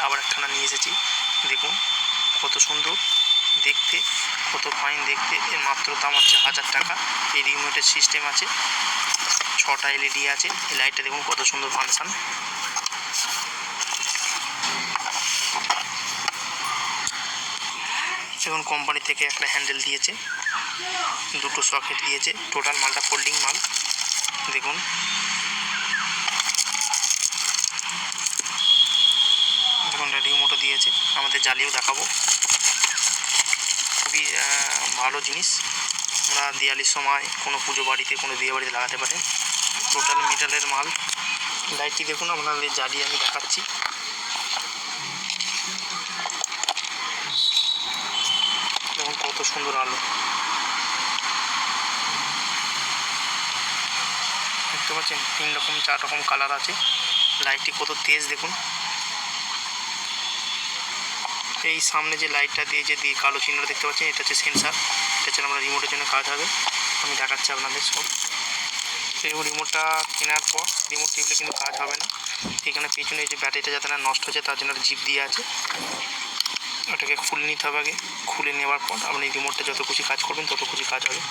আবার একখানা নিয়ে এসেছি। দেখুন কত সুন্দর দেখতে, কত ফাইন দেখতে। এর মাত্র দাম হচ্ছে 1000 টাকা। এই রিমোটের সিস্টেম আছে, 6টা LED আছে। এই লাইটটা দেখুন কত সুন্দর ফাংশন। দেখুন কোম্পানি থেকে একটা হ্যান্ডেল দিয়েছে, 2টো সকেট দিয়েছে, টোটাল মালটা ফোল্ডিং মাল। দেখুন দেখুন রিমোটও দিয়েছে, আমাদের জ্বালিয়েও দেখাবো। খুবই ভালো জিনিস, আমরা দিওয়ালির সময় কোনো পুজো বাড়িতে, কোনো বিয়ে বাড়িতে লাগাতে পারেন। টোটাল মেটালের মাল। লাইটটি দেখুন আপনাদের জ্বালিয়ে আমি দেখাচ্ছি। দেখুন কত সুন্দর আলো, দেখতে পাচ্ছেন 3 রকম 4 রকম কালার আছে। লাইটটি কত তেজ দেখুন। এই সামনে যে লাইটটা দিয়েছে, দিয়ে কালো চিহ্নটা দেখতে পাচ্ছেন, এটা হচ্ছে সেন্সার। এটা হচ্ছে আমরা রিমোটের জন্য কাজ হবে। আমি দেখাচ্ছি আপনাদের সব। এই রিমোটটা কেনার পর রিমোট টিপলে কিন্তু কাজ হবে না। এখানে পেছনে যে ব্যাটারিটা যাতে না নষ্ট হচ্ছে তার জন্য জিপ দিয়ে আছে, ওটাকে খুলে নিতে হবে আগে। খুলে নেওয়ার পর আপনি রিমোটটা যত খুশি কাজ করবেন তত খুশি কাজ হবে।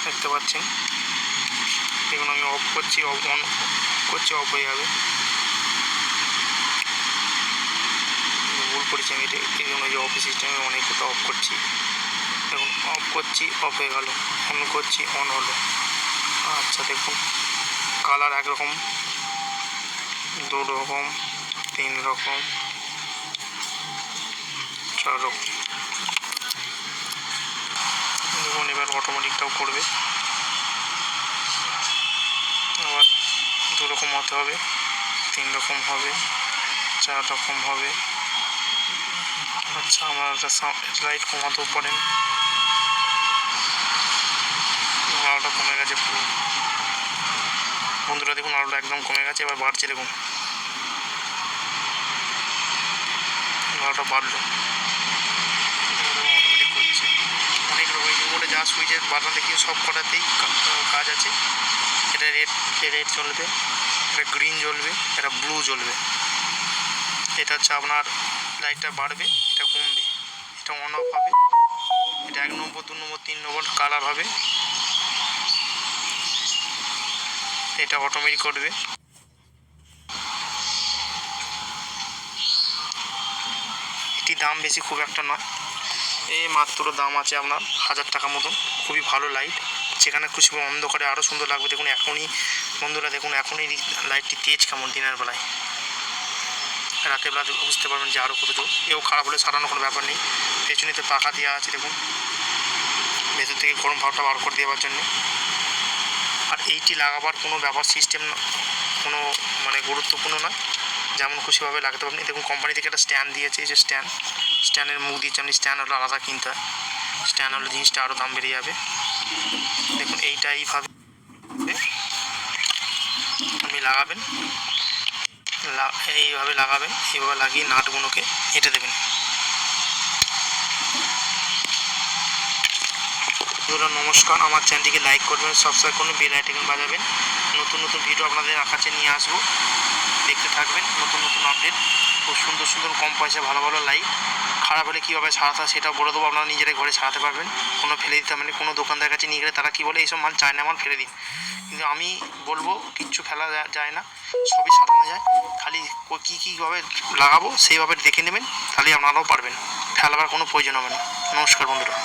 দেখতে পাচ্ছেন, দেখুন আমি অফ করছি, অন করছি, অফ হয়ে যাবে। ভুল করেছি আমি, এটা এই জন্য যে অফ সিস্টেমে অনেকটা অফ করছি। দেখুন অফ করছি, অফ হয়ে গেল, অন করছি, অন হলো। আচ্ছা দেখুন কালার একরকম, 2 রকম, 3 রকম, 4 রকম। দেখুন এবার অটোমেটিকটাও করবে। আবার 2 রকম হতে হবে, 3 রকম হবে, 4 রকম হবে। আচ্ছা আমরা লাইট কমাতেও পারেন। আলোটা কমে গেছে পুরো বন্ধুরা, দেখুন আলোটা একদম কমে গেছে। এবার বাড়ছে, দেখুন আলোটা বাড়লো, অটোমেটিক করছে। অনেক রকম রিমোটে যা সুইচের বাটন দেখিয়ে সব কটাতেই কাজ আছে। এটা রেড জ্বলবে, এটা গ্রিন জ্বলবে, এটা ব্লু জ্বলবে। এটা হচ্ছে আপনার লাইটটা বাড়বে, এটা কমবে, এটা অন অফ হবে। এটা 1 নম্বর, 2 নম্বর, 3 নম্বর কালার হবে। এটা অটোমেটিক করবে। এটি দাম বেশি খুব একটা নয়, এই মাত্র দাম আছে আপনার 1000 টাকা মতন। খুবই ভালো লাইট, যেখানে খুশি অন্ধকারে আরও সুন্দর লাগবে। দেখুন এখনই বন্ধুরা, দেখুন এখনই লাইটটি তেজ কেমন দিনের বেলায়। রাতের বেলা বুঝতে পারবেন যে আরও কত জোর। এও খারাপ হলে সারানোর কোনো ব্যাপার নেই। পেছনে তো পাখা দেওয়া আছে, দেখুন ভেতর থেকে গরম ভাবটা বার করে দেওয়ার জন্য। আর এইটি লাগাবার কোনো ব্যাপার সিস্টেম কোনো মানে গুরুত্বপূর্ণ নয়, যেমন খুশিভাবে লাগাতে পারবেন। দেখুন কোম্পানি থেকে একটা স্ট্যান্ড দিয়েছে, এই যে স্ট্যান্ডের মুখ দিয়েছে। আপনি স্ট্যান্ড হলো আলাদা কিনতে হয়, স্ট্যান্ড হলে জিনিসটা আরও দাম বেড়ে যাবে। দেখুন এইটা এইভাবে আপনি লাগাবেন, এইভাবে লাগাবেন, এইভাবে লাগিয়ে নাটগুলোকে হেঁটে দেবেন। বন্ধুরা নমস্কার, আমার চ্যানেলটিকে লাইক করবেন, সাবস্ক্রাইব করবেন, বেল আইকন বাজাবেন। নতুন নতুন ভিডিও আপনাদের কাছে নিয়ে আসবো, দেখতে থাকবেন। নতুন নতুন আপডেট, খুব সুন্দর সুন্দর কম পয়সা ভালো ভালো লাইট। খারাপ হলে কীভাবে সারাতে হয় সেটাও বলে দেবো, আপনারা নিজেরাই ঘরে সারাতে পারবেন। কোনো ফেলে দিতে মানে কোনো দোকানদার কাছে নিয়ে গেলে তারা কী বলে, এইসব মাল চায়না মাল ফেলে দিন। কিন্তু আমি বলবো কিচ্ছু ফেলা যায় না, সবই সারানো যায়। খালি কীভাবে লাগাবো সেইভাবে দেখে নেবেন, তাহলে আপনারাও পারবেন, ফেলাবার কোনো প্রয়োজন হবে না। নমস্কার বন্ধুরা।